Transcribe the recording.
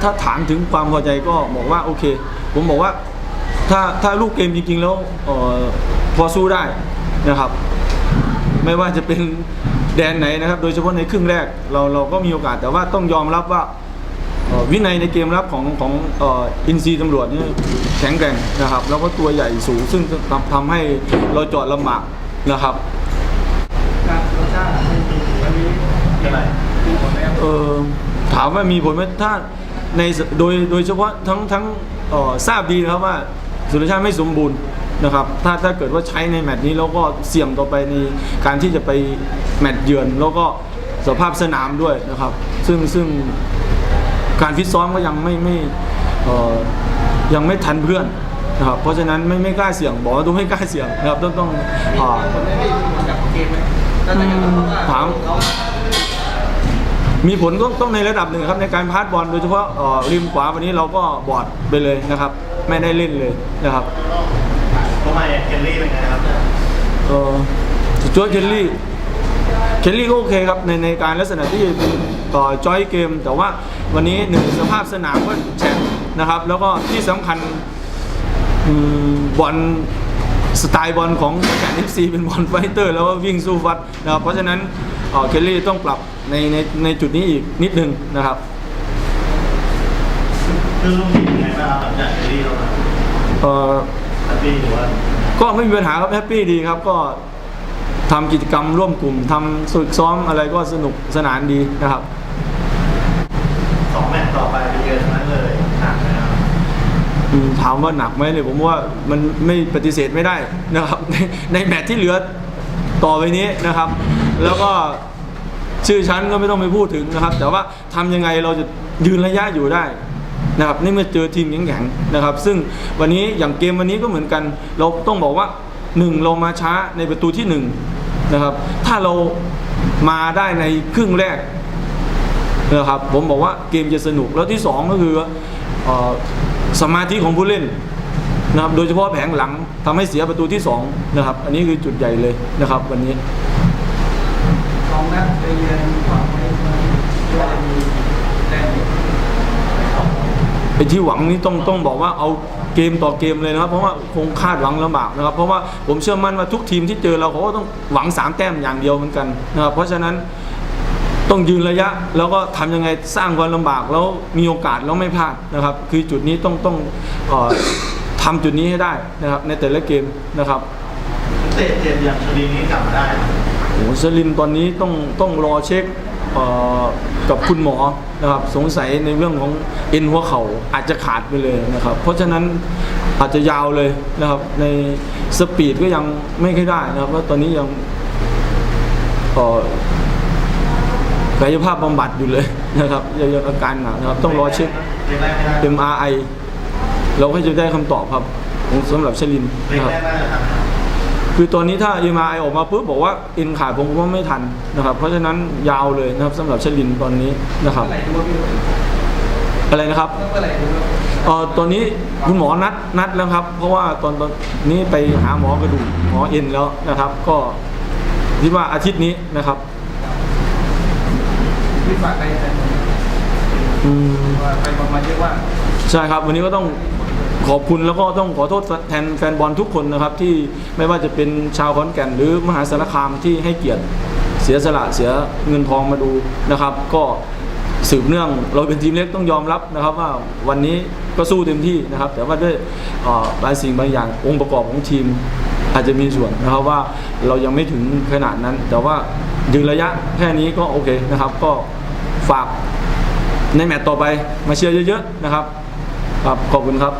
ถ้าถามถึงความพอใจก็บอกว่าโอเคผมบอกว่าถ้าลูกเกมจริงๆแล้วพอสู้ได้นะครับไม่ว่าจะเป็นแดนไหนนะครับโดยเฉพาะในครึ่งแรกเราก็มีโอกาสแต่ว่าต้องยอมรับว่าวินัยในเกมรับของอินซีตำรวจนี่แข็งแกร่งนะครับแล้วก็ตัวใหญ่สูงซึ่งทำให้เราจอดลำบากนะครับการรสชาติวันนี้อะไรถามว่ามีผลไหมถ้าในโดยเฉพาะทั้งทราบดีนะครับว่าสุรชาติไม่สมบูรณ์นะครับถ้าเกิดว่าใช้ในแมตช์นี้แล้วก็เสี่ยงต่อไปในการที่จะไปแมตช์เยือนแล้วก็สภาพสนามด้วยนะครับซึ่งการฟิตซ้อมก็ยังยังไม่ทันเพื่อนนะครับเพราะฉะนั้นไม่กล้าเสี่ยงบอกว่าต้องไม่กล้าเสี่ยงนะครับต้องถามมีผลต้องในระดับหนึ่งครับในการพาสบอลโดยเฉพาะริมขวาวันนี้เราก็บอดไปเลยนะครับไม่ได้เล่นเลยนะครับทำไมเคลลี่เป็นไงครับจอยเคลลี่ก็โอเคครับในการลักษณะที่จอยเกมแต่ว่าวันนี้หนึ่งสภาพสนามก็แฉะนะครับแล้วก็ที่สำคัญบอลสไตล์บอลของแกน FC เป็นบอลไฟเตอร์แล้วก็วิ่งสู้ฟัดนะครับเพราะฉะนั้นเคลลี่ต้องปรับในจุดนี้อีกนิดนึงนะครับคือลูกทีมยังไงบ้างครับจากเคลลี่เราแฮปปี้หรือว่าก็ไม่มีปัญหาครับแฮปปี้ดีครับก็ทำกิจกรรมร่วมกลุ่มทำฝึกซ้อมอะไรก็สนุกสนานดีนะครับ2 แมตช์ต่อไปไปเยือนนั้นเลยหนักไหมครับถามว่าหนักไหมเนี่ยผมว่ามันไม่ปฏิเสธไม่ได้นะครับในแมตช์ที่เหลือต่อไปนี้นะครับแล้วก็ชื่อชั้นก็ไม่ต้องไปพูดถึงนะครับแต่ว่าทำยังไงเราจะยืนระยะอยู่ได้นะครับนี่เมื่อเจอทีมแข็งๆนะครับซึ่งวันนี้อย่างเกมวันนี้ก็เหมือนกันเราต้องบอกว่า1เรามาช้าในประตูที่1นะครับถ้าเรามาได้ในครึ่งแรกนะครับผมบอกว่าเกมจะสนุกแล้วที่2ก็คือสมาธิของผู้เล่นนะครับโดยเฉพาะแผงหลังทำให้เสียประตูที่2นะครับอันนี้คือจุดใหญ่เลยนะครับวันนี้2 นัดไปเยือนหวังว่าจะมีแรงไอ้ที่หวังนี้ต้องบอกว่าเอาเกมต่อเกมเลยนะครับเพราะว่าคงคาดหวังลำบากนะครับเพราะว่าผมเชื่อมั่นว่าทุกทีมที่เจอเราเขาก็ต้องหวัง3 แต้มอย่างเดียวเหมือนกันนะครับเพราะฉะนั้นต้องยืนระยะแล้วก็ทำยังไงสร้างความลำบากแล้วมีโอกาสแล้วไม่พลาดนะครับคือจุดนี้ต้องทำจุดนี้ให้ได้นะครับในแต่ละเกมนะครับเตะเจ็บอย่างชลินนี้กลับมาได้โอ้ชลินตอนนี้ต้องรอเช็คกับคุณหมอนะครับสงสัยในเรื่องของเอ็นหัวเข่าอาจจะขาดไปเลยนะครับเพราะฉะนั้นอาจจะยาวเลยนะครับในสปีดก็ยังไม่ค่อยได้นะครับเพราะตอนนี้ยังกายภาพบำบัดอยู่เลยนะครับยังอาการหนักนะครับต้องรอเช็ค MRI เราก็จะได้คำตอบครับสำหรับชลินนะครับคือตอนนี้ถ้า MRI ออกมาปุ๊บบอกว่าเอ็นขาดผมว่าไม่ทันนะครับเพราะฉะนั้นยาวเลยนะครับสำหรับชลินตอนนี้นะครับอะไรนะครับตอนนี้คุณหมอนัดแล้วครับเพราะว่าตอนนี้ไปหาหมอกระดูกหมอเอ็นแล้วนะครับก็คิดว่าอาทิตย์นี้นะครับที่ฝากไปประมาณเยอะว่าใช่ครับวันนี้ก็ต้องขอบคุณแล้วก็ต้องขอโทษแทนแฟนบอลทุกคนนะครับที่ไม่ว่าจะเป็นชาวขอนแก่นหรือมหาสารคามที่ให้เกียรติเสียสละเสียเงินทองมาดูนะครับก็สืบเนื่องเราเป็นทีมเล็กต้องยอมรับนะครับว่าวันนี้ก็สู้เต็มที่นะครับแต่ว่าด้วยบางสิ่งบางอย่างองค์ประกอบของทีมอาจจะมีส่วนนะครับว่าเรายังไม่ถึงขนาดนั้นแต่ว่ายืนระยะแค่นี้ก็โอเคนะครับก็ฝากในแมตช์ต่อไปมาเชียร์เยอะๆนะครับขอบคุณครับ